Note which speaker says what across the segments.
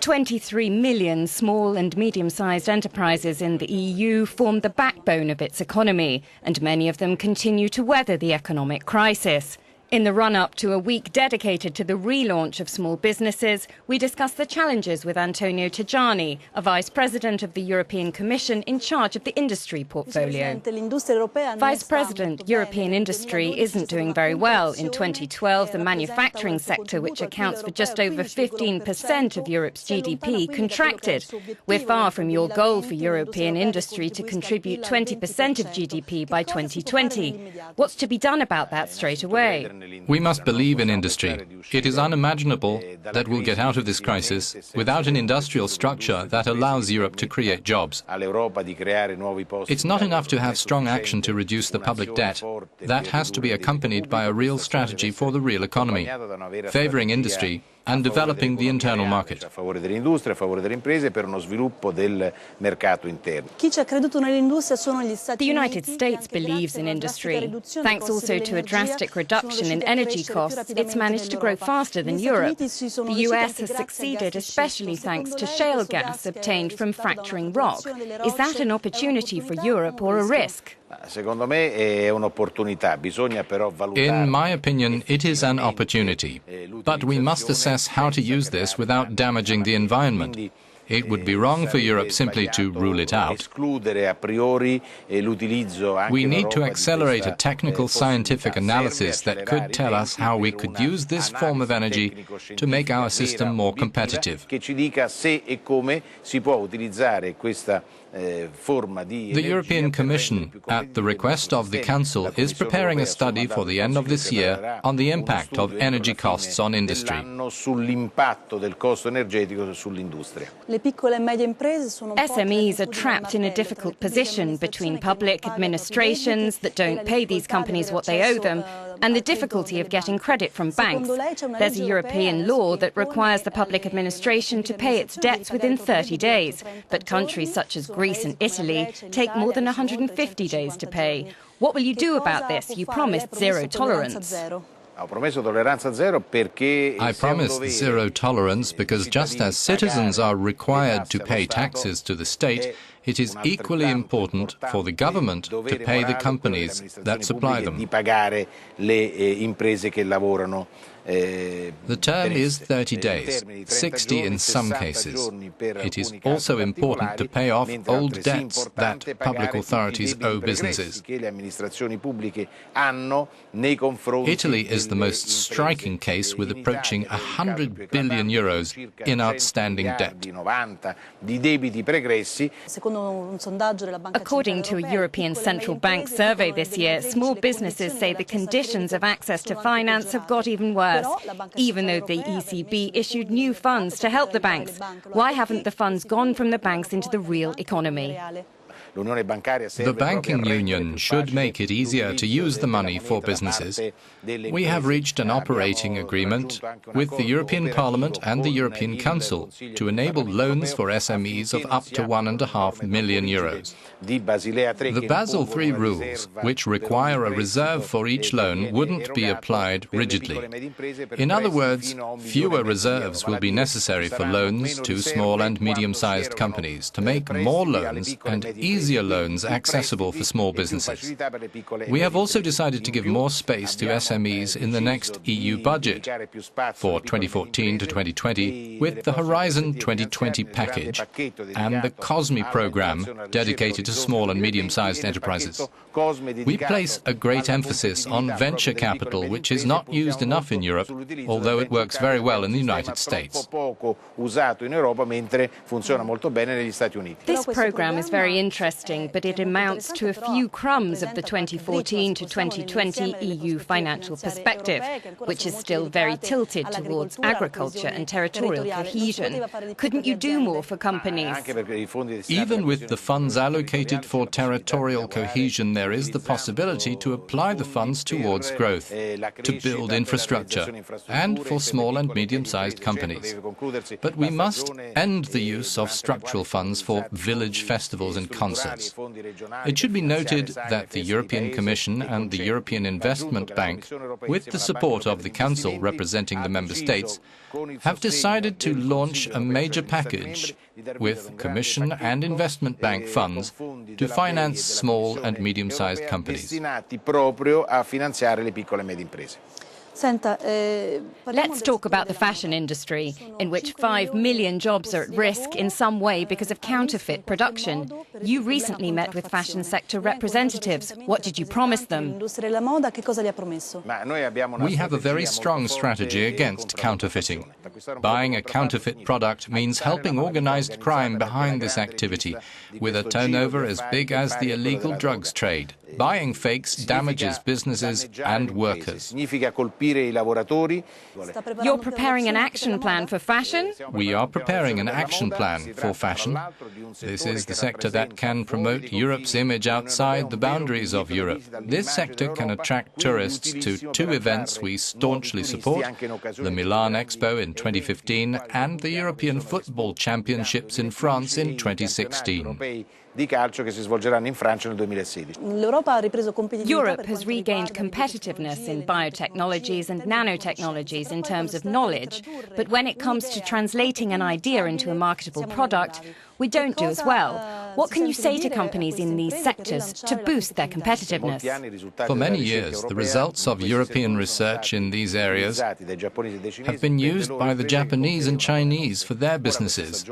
Speaker 1: 23 million small and medium-sized enterprises in the EU form the backbone of its economy, and many of them continue to weather the economic crisis. In the run-up to a week dedicated to the relaunch of small businesses, we discuss the challenges with Antonio Tajani, a Vice President of the European Commission in charge of the industry portfolio. Vice President, European industry isn't doing very well. In 2012, the manufacturing sector, which accounts for just over 15% of Europe's GDP, contracted. We're far from your goal for European industry to contribute 20% of GDP by 2020. What's to be done about that straight away?
Speaker 2: We must believe in industry. It is unimaginable that we'll get out of this crisis without an industrial structure that allows Europe to create jobs. It's not enough to have strong action to reduce the public debt. That has to be accompanied by a real strategy for the real economy, favoring industry and developing the internal market.
Speaker 1: The United States believes in industry. Thanks also to a drastic reduction in energy costs, it's managed to grow faster than Europe. The US has succeeded, especially thanks to shale gas obtained from fracturing rock. Is that an opportunity for Europe or a risk?
Speaker 2: In my opinion, it is an opportunity. But we must assess how to use this without damaging the environment. It would be wrong for Europe simply to rule it out. We need to accelerate a technical scientific analysis that could tell us how we could use this form of energy to make our system more competitive. The European Commission, at the request of the Council, is preparing a study for the end of this year on the impact of energy costs on industry.
Speaker 1: SMEs are trapped in a difficult position between public administrations that don't pay these companies what they owe them and the difficulty of getting credit from banks. There's a European law that requires the public administration to pay its debts within 30 days, but countries such as Greece and Italy take more than 150 days to pay. What will you do about this? You promised zero tolerance.
Speaker 2: I promised zero tolerance because just as citizens are required to pay taxes to the state, it is equally important for the government to pay the companies that supply them. The term is 30 days, 60 in some cases. It is also important to pay off old debts that public authorities owe businesses. Italy is the most striking case, with approaching 100 billion euros in outstanding debt.
Speaker 1: According to a European Central Bank survey this year, small businesses say the conditions of access to finance have got even worse, even though the ECB issued new funds to help the banks. Why haven't the funds gone from the banks into the real economy?
Speaker 2: The banking union should make it easier to use the money for businesses. We have reached an operating agreement with the European Parliament and the European Council to enable loans for SMEs of up to 1.5 million euros. The Basel III rules, which require a reserve for each loan, wouldn't be applied rigidly. In other words, fewer reserves will be necessary for loans to small and medium-sized companies to make more loans and easier loans accessible for small businesses. We have also decided to give more space to SMEs in the next EU budget for 2014 to 2020 with the Horizon 2020 package and the COSME program dedicated to small and medium-sized enterprises. We place a great emphasis on venture capital, which is not used enough in Europe, although it works very well in the United States.
Speaker 1: This program is very interesting, but it amounts to a few crumbs of the 2014 to 2020 EU financial perspective, which is still very tilted towards agriculture and territorial cohesion. Couldn't you do more for companies?
Speaker 2: Even with the funds allocated for territorial cohesion, there is the possibility to apply the funds towards growth, to build infrastructure, and for small and medium-sized companies. But we must end the use of structural funds for village festivals and concerts. process. It should be noted that the European Commission and the European Investment Bank, with the support of the Council representing the Member States, have decided to launch a major package with Commission and Investment Bank funds to finance small and medium-sized companies.
Speaker 1: Let's talk about the fashion industry, in which 5 million jobs are at risk in some way because of counterfeit production. You recently met with fashion sector representatives. What did you promise them?
Speaker 2: We have a very strong strategy against counterfeiting. Buying a counterfeit product means helping organized crime behind this activity, with a turnover as big as the illegal drugs trade. Buying fakes damages businesses and workers.
Speaker 1: You're preparing an action plan for fashion?
Speaker 2: We are preparing an action plan for fashion. This is the sector that can promote Europe's image outside the boundaries of Europe. This sector can attract tourists to 2 events we staunchly support, the Milan Expo in 2015 and the European Football Championships in France in 2016.
Speaker 1: Europe has regained competitiveness in biotechnologies and nanotechnologies in terms of knowledge, but when it comes to translating an idea into a marketable product, we don't do as well. What can you say to companies in these sectors to boost their competitiveness?
Speaker 2: For many years, the results of European research in these areas have been used by the Japanese and Chinese for their businesses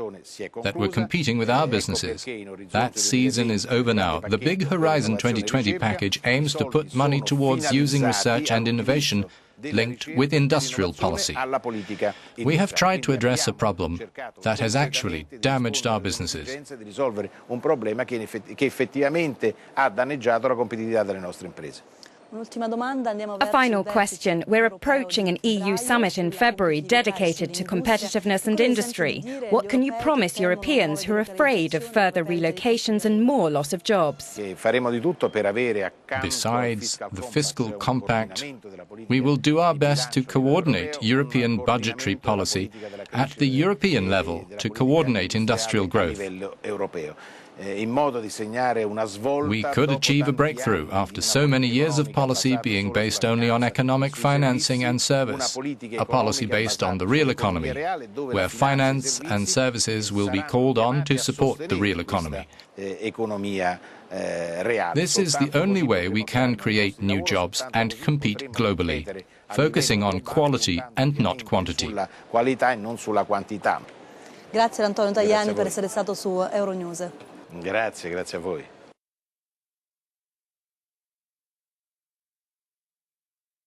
Speaker 2: that were competing with our businesses. That season is over now. The big Horizon 2020 package aims to put money towards using research and innovation linked with industrial policy. We have tried to address a problem that has actually damaged our businesses.
Speaker 1: A final question. We're approaching an EU summit in February dedicated to competitiveness and industry. What can you promise Europeans who are afraid of further relocations and more loss of jobs?
Speaker 2: Besides the fiscal compact, we will do our best to coordinate European budgetary policy at the European level to coordinate industrial growth. We could achieve a breakthrough after so many years of policy being based only on economic financing and service, a policy based on the real economy, where finance and services will be called on to support the real economy. This is the only way we can create new jobs and compete globally, focusing on quality and not quantity.
Speaker 3: Grazie Antonio Tajani per essere stato su Euronews.
Speaker 4: Grazie a voi.